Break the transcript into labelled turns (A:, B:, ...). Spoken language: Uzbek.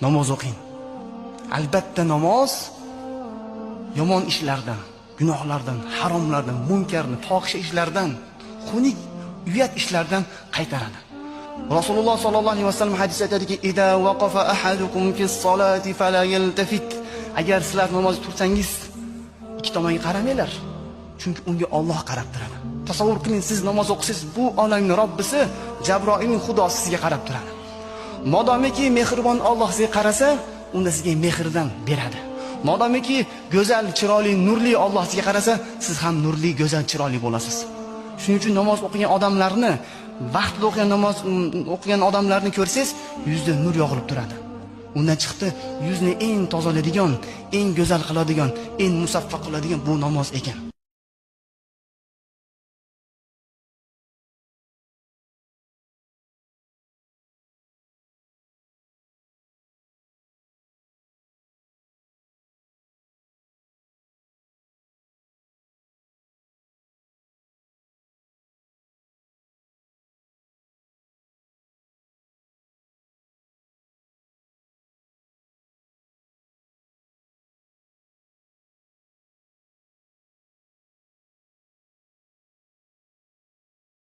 A: namoz o'qing. Albatta namoz yomon ishlardan, gunohlardan, haromlardan, munkarni, fohisha ishlardan, xunuk, uyat ishlardan qaytaradi. Rasululloh sollallohu alayhi vasallam hadisda aytadiki: "Ida waqafa ahadukum fis solati fala yaltafit." Agar sizlar namozda tursangiz, ikki tomonga qaramanglar, chunki unga Alloh qarab turadi. Tasavvur qiling, siz namoz o'qisiz, bu olamning Robbisi, Jabroilning Xudosi sizga qarab turadi. Modomiki mehribon Alloh sizga qarasa, unda sizga mehrdan beradi. Modomiki go'zal, chiroyli, nurli Alloh sizga qarasa, siz ham nurli, go'zal, chiroyli bo'lasiz. Shuning uchun namoz o'qigan odamlarni, vaqtida o'qigan odamlarni ko'rsangiz, yuzda nur yog'ilib turadi. Undan chiqdi, yuzni eng tozalaydigan, eng go'zal qiladigan, eng musaffo qiladigan bu namoz ekan.